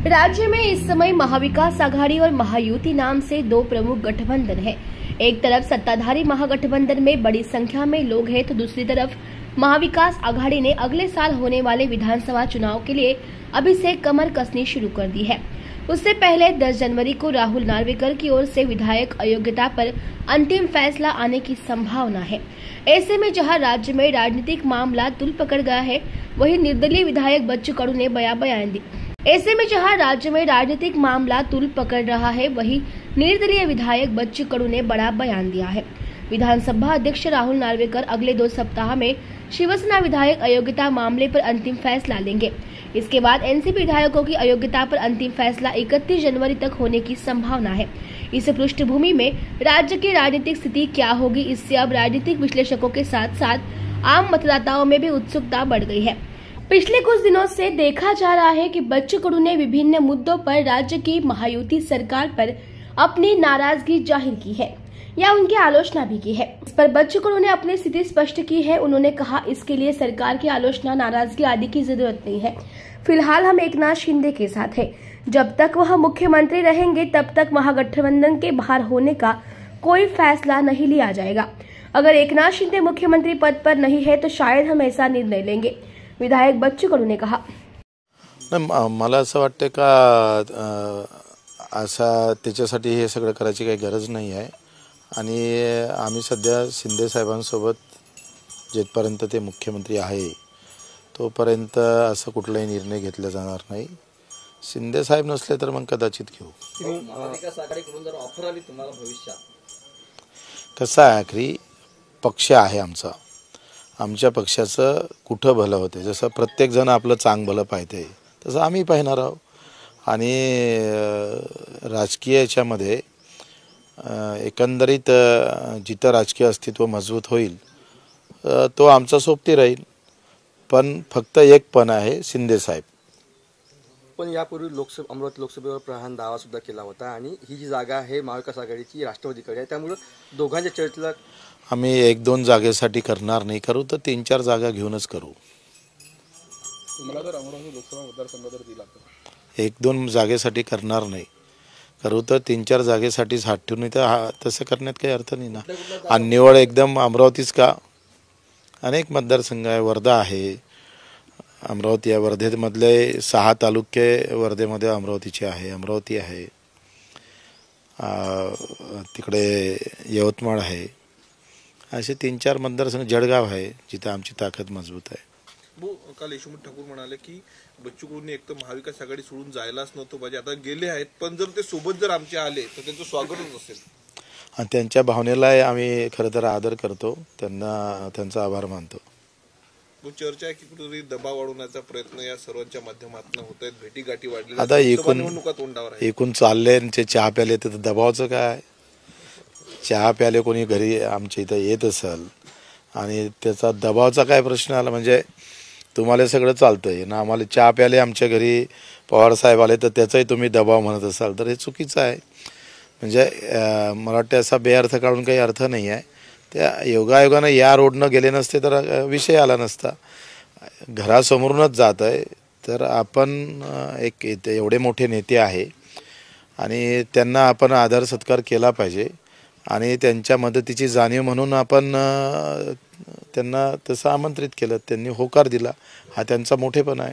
राज्य में इस समय महाविकास आघाड़ी और महायुति नाम से दो प्रमुख गठबंधन है। एक तरफ सत्ताधारी महागठबंधन में बड़ी संख्या में लोग हैं, तो दूसरी तरफ महाविकास आघाड़ी ने अगले साल होने वाले विधानसभा चुनाव के लिए अभी से कमर कसनी शुरू कर दी है। उससे पहले 10 जनवरी को राहुल नार्वेकर की ओर से विधायक अयोग्यता पर अंतिम फैसला आने की संभावना है। ऐसे में जहां राज्य में राजनीतिक मामला तुल पकड़ गया है, वहीं निर्दलीय विधायक बच्चू कडू ने बयान दी। ऐसे में जहां राज्य में राजनीतिक मामला तुल पकड़ रहा है, वहीं निर्दलीय विधायक बच्चू कडू ने बड़ा बयान दिया है। विधानसभा अध्यक्ष राहुल नार्वेकर अगले 2 सप्ताह में शिवसेना विधायक अयोग्यता मामले पर अंतिम फैसला लेंगे। इसके बाद एनसीपी विधायकों की अयोग्यता पर अंतिम फैसला 31 जनवरी तक होने की संभावना है। इस पृष्ठभूमि में राज्य की राजनीतिक स्थिति क्या होगी, इससे अब राजनीतिक विश्लेषकों के साथ साथ आम मतदाताओं में भी उत्सुकता बढ़ गई है। पिछले कुछ दिनों से देखा जा रहा है कि बच्चू कडू ने विभिन्न मुद्दों पर राज्य की महायुति सरकार पर अपनी नाराजगी जाहिर की है या उनकी आलोचना भी की है। इस पर बच्चू कडू ने अपनी स्थिति स्पष्ट की है। उन्होंने कहा, इसके लिए सरकार की आलोचना, नाराजगी आदि की जरूरत नहीं है। फिलहाल हम एकनाथ शिंदे के साथ हैं। जब तक वह मुख्यमंत्री रहेंगे, तब तक महागठबंधन के बाहर होने का कोई फैसला नहीं लिया जाएगा। अगर एकनाथ शिंदे मुख्यमंत्री पद पर नहीं है, तो शायद हम ऐसा निर्णय लेंगे, विधायक बच्चू कडू ने कहा। मला असं वाटतं का असा त्याच्यासाठी हे सगळं करायची काही गरज नाही आहे आणि आम्ही सध्या शिंदे साहेबांसोबत जेथपर्यंत ते मुख्यमंत्री आहे तोपर्यंत असं कुठलाही निर्णय घेतला जाणार नाही। शिंदे साहेब नसले तर मग कदाचित घेऊ। कसं आहे, आखरी पक्ष आहे आमचा, आमच्या पक्षाचं कुठं भलं होते, जसं प्रत्येक जण आपलं चांग भलं पाहते तसं आम्ही पाहणार आहोत आणि राजकीय याच्यामध्ये एकंदरीत जिथं राजकीय अस्तित्व मजबूत होईल तो आमचा सोबती राहील, पण फक्त एक पण आहे शिंदे साहेब। पण यापूर्वी अमरावती लोकसभेवर प्रहार दावा सुद्धा केला होता आणि ही जी जागा आहे महाविकास आघाडीची राष्ट्रवादीकडे आहे, त्यामुळे दोघांच्या चर्चेला आम्ही 1-2 जागेसाठी करणार नाही, करू तर 3-4 जागा घेऊनच करू। मला जर अमरावती लोकसभा मतदारसंघ जर दिला तर 1-2 जागेसाठी करणार नाही, करू तर 3-4 जागेसाठी साठवून नाही, तर तसं करण्यात काही अर्थ नाही ना। आणि निवड एकदम अमरावतीच का, अनेक मतदारसंघ आहे, वर्धा आहे, अमरावती आहे, वर्धेमधले 6 तालुके वर्धेमध्ये अमरावतीचे आहे, अमरावती आहे, तिकडे यवतमाळ आहे, असे 3-4 मतदारसंघ, जळगाव आहे जिथे आमची ताकद मजबूत आहे। काल यशोमती ठाकूर म्हणाले की बच्चू कडूंनी एक तर महाविकास आघाडी सोडून जायलाच नव्हतं पाहिजे, आता गेले आहेत, पण जर ते सोबत जर आमचे आले तर त्यांचं स्वागतच असेल। आणि त्यांच्या भावनेला आम्ही खरं तर आदर करतो, त्यांना त्यांचा आभार मानतो। चर्चा आहे की कुठेतरी दबाव वाढवण्याचा प्रयत्न या सर्वांच्या माध्यमातून होत आहेत, भेटीगाठी वाढली, आता एकूण चालले ते चहा प्याले, तर दबावाचं काय, चहा प्याले कोणी घरी आमच्या इथं येत असेल आणि त्याचा दबावाचा काय प्रश्न आला, म्हणजे तुम्हाला सगळं चालतंय ना, आम्हाला चहा प्याले आमच्या घरी पवार साहेब आले तर त्याचाही तुम्ही दबाव म्हणत असाल तर हे चुकीचं आहे। म्हणजे मला वाटतं असा बेअर्थ काढून काही अर्थ नाही आहे। त्या योगायोगानं या रोडनं गेले नसते तर विषय आला नसता, घरासमोरूनच जात आहे, तर आपण एक एवढे मोठे नेते आहे आणि त्यांना आपण आदर सत्कार केला पाहिजे आणि त्यांच्या मदतीची जाणीव म्हणून आपण त्यांना तसं आमंत्रित केलं, त्यांनी होकार दिला, हा त्यांचा मोठेपणा आहे।